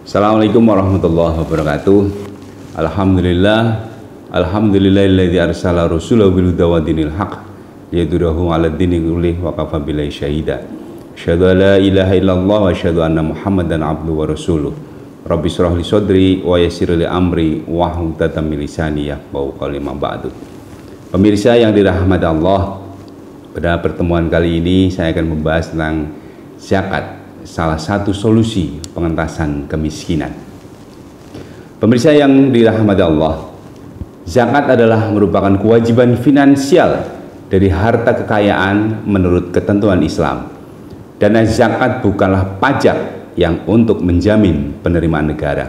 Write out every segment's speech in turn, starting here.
Assalamualaikum warahmatullahi wabarakatuh. Alhamdulillahilladzi arsala rasulahu bil huda wa dinil haq liyudhhirahu 'alad dini kullih wa kafa billahi syahida. Asyhadu an la ilaha illallah wa asyhadu anna Muhammadan abduhu wa rasuluh. Rabbi shrah li sadri wa yassir li amri wahlul 'uqdatam min lisani yafqahu qawli ma ba'du. Pemirsa yang dirahmati Allah, pada pertemuan kali ini saya akan membahas tentang zakat, salah satu solusi pengentasan kemiskinan. Pemirsa yang dirahmati Allah, zakat adalah merupakan kewajiban finansial dari harta kekayaan menurut ketentuan Islam. Dana zakat bukanlah pajak yang untuk menjamin penerimaan negara.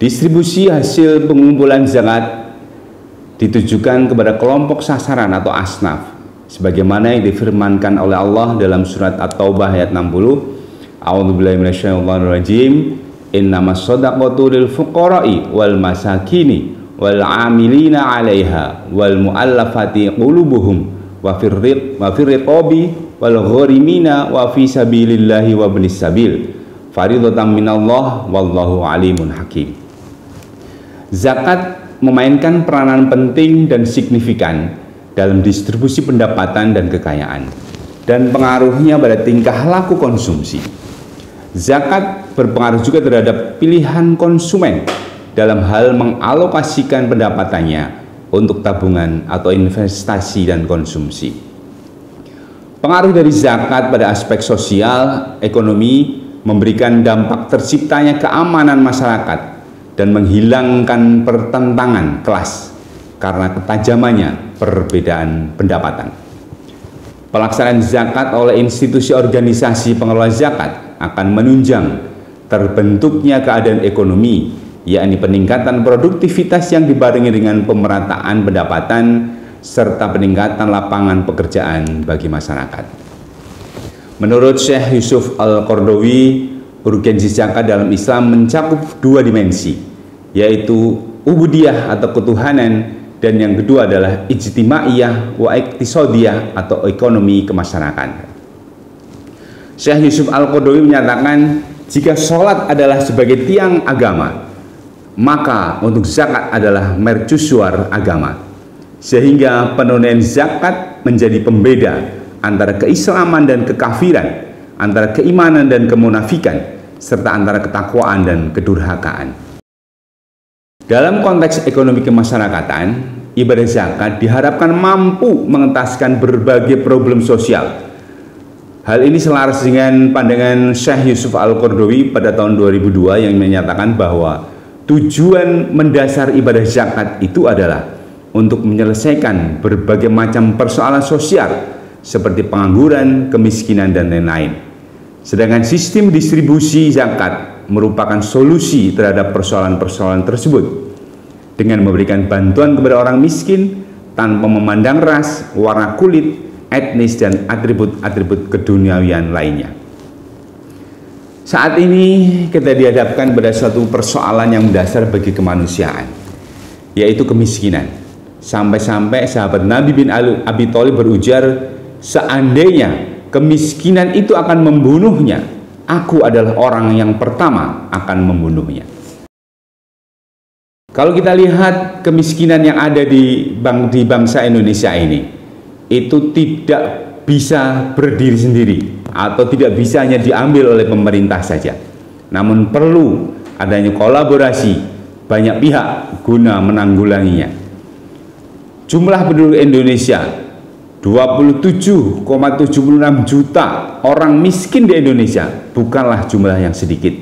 Distribusi hasil pengumpulan zakat ditujukan kepada kelompok sasaran atau asnaf, sebagaimana yang difirmankan oleh Allah dalam surat At-Taubah ayat 60. A'udzubillahi minasyaitonirrajim. Innamas shadaqatu lil fuqara'i wal masakini wal 'amilina 'alaiha wal mu'allafati qulubuhum wa fir riqabi wal gharimina wa fi sabilillahi wa ibnis sabil faridatan minallah wallahu alimun hakim. Zakat memainkan peranan penting dan signifikan dalam distribusi pendapatan dan kekayaan, dan pengaruhnya pada tingkah laku konsumsi. Zakat berpengaruh juga terhadap pilihan konsumen dalam hal mengalokasikan pendapatannya untuk tabungan atau investasi dan konsumsi. Pengaruh dari zakat pada aspek sosial, ekonomi memberikan dampak terciptanya keamanan masyarakat dan menghilangkan pertentangan kelas karena ketajamannya perbedaan pendapatan. Pelaksanaan zakat oleh institusi organisasi pengelola zakat akan menunjang terbentuknya keadaan ekonomi, yakni peningkatan produktivitas yang dibarengi dengan pemerataan pendapatan serta peningkatan lapangan pekerjaan bagi masyarakat. Menurut Syekh Yusuf Al-Qaradawi, urgensi zakat dalam Islam mencakup dua dimensi, yaitu ubudiyah atau ketuhanan, dan yang kedua adalah ijtimaiyah wa iktisadiyah atau ekonomi kemasyarakatan. Syekh Yusuf Al-Qaradawi menyatakan, jika sholat adalah sebagai tiang agama, maka untuk zakat adalah mercusuar agama, sehingga penunaian zakat menjadi pembeda antara keislaman dan kekafiran, antara keimanan dan kemunafikan, serta antara ketakwaan dan kedurhakaan. Dalam konteks ekonomi kemasyarakatan, ibadah zakat diharapkan mampu mengentaskan berbagai problem sosial. Hal ini selaras dengan pandangan Syekh Yusuf Al-Qaradawi pada tahun 2002 yang menyatakan bahwa tujuan mendasar ibadah zakat itu adalah untuk menyelesaikan berbagai macam persoalan sosial seperti pengangguran, kemiskinan, dan lain-lain. Sedangkan sistem distribusi zakat merupakan solusi terhadap persoalan-persoalan tersebut dengan memberikan bantuan kepada orang miskin tanpa memandang ras, warna kulit, etnis, dan atribut-atribut keduniawian lainnya. Saat ini kita dihadapkan pada suatu persoalan yang mendasar bagi kemanusiaan, yaitu kemiskinan. Sampai-sampai sahabat Nabi bin Abi Thalib berujar, seandainya kemiskinan itu akan membunuhnya, aku adalah orang yang pertama akan membunuhnya. Kalau kita lihat kemiskinan yang ada di bangsa Indonesia ini, itu tidak bisa berdiri sendiri atau tidak bisa hanya diambil oleh pemerintah saja, namun perlu adanya kolaborasi banyak pihak guna menanggulanginya. Jumlah penduduk Indonesia 27,76 juta orang miskin di Indonesia bukanlah jumlah yang sedikit.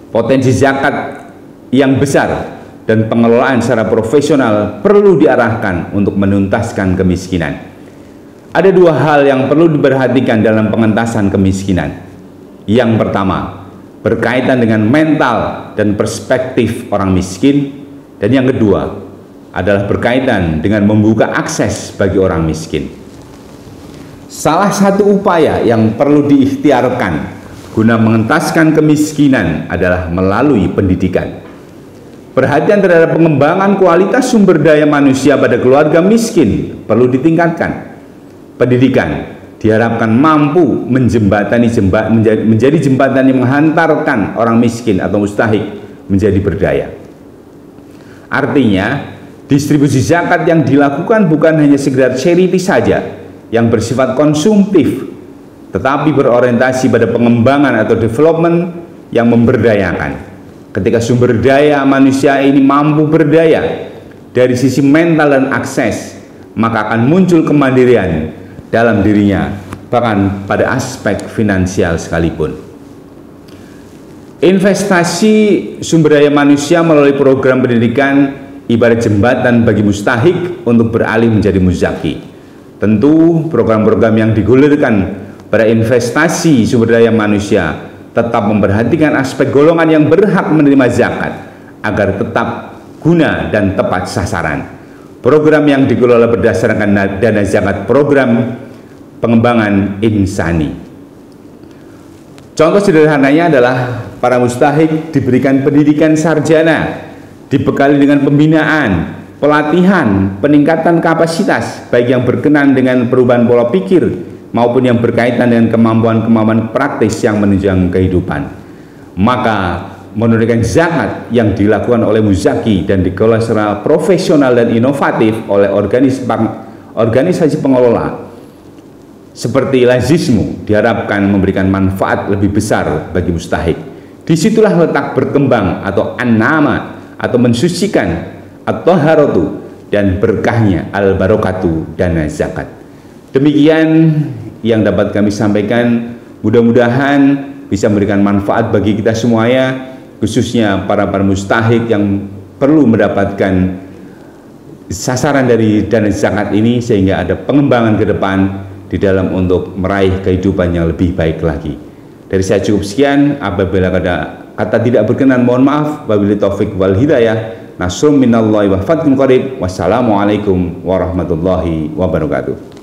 Potensi zakat yang besar dan pengelolaan secara profesional perlu diarahkan untuk menuntaskan kemiskinan. Ada dua hal yang perlu diperhatikan dalam pengentasan kemiskinan. Yang pertama, berkaitan dengan mental dan perspektif orang miskin, dan yang kedua adalah berkaitan dengan membuka akses bagi orang miskin. Salah satu upaya yang perlu diikhtiarkan guna mengentaskan kemiskinan adalah melalui pendidikan. Perhatian terhadap pengembangan kualitas sumber daya manusia pada keluarga miskin perlu ditingkatkan. Pendidikan diharapkan mampu menjadi jembatan yang menghantarkan orang miskin atau mustahik menjadi berdaya. Artinya, distribusi zakat yang dilakukan bukan hanya sekedar charity saja yang bersifat konsumtif, tetapi berorientasi pada pengembangan atau development yang memberdayakan. Ketika sumber daya manusia ini mampu berdaya dari sisi mental dan akses, maka akan muncul kemandirian dalam dirinya, bahkan pada aspek finansial sekalipun. Investasi sumber daya manusia melalui program pendidikan ibarat jembatan bagi mustahik untuk beralih menjadi muzaki. Tentu program-program yang digulirkan pada investasi sumber daya manusia tetap memperhatikan aspek golongan yang berhak menerima zakat agar tetap guna dan tepat sasaran. Program yang dikelola berdasarkan dana zakat program pengembangan insani. Contoh sederhananya adalah para mustahik diberikan pendidikan sarjana, dibekali dengan pembinaan, pelatihan, peningkatan kapasitas, baik yang berkenan dengan perubahan pola pikir maupun yang berkaitan dengan kemampuan-kemampuan praktis yang menunjang kehidupan. Maka menunaikan zakat yang dilakukan oleh muzaki dan dikelola secara profesional dan inovatif oleh organisasi pengelola seperti Lazismu diharapkan memberikan manfaat lebih besar bagi mustahik. Disitulah letak berkembang atau an-nama atau mensucikan atau harotu dan berkahnya al-barokatu dana zakat. Demikian yang dapat kami sampaikan, mudah-mudahan bisa memberikan manfaat bagi kita semuanya, khususnya para mustahik yang perlu mendapatkan sasaran dari dana zakat ini, sehingga ada pengembangan ke depan di dalam untuk meraih kehidupan yang lebih baik lagi. Dari saya cukup sekian. Apabila ada kata tidak berkenan, mohon maaf. Wabillahi taufik wal hidayah. Nasrum minallahi wa fatkum qarib. Wassalamualaikum warahmatullahi wabarakatuh.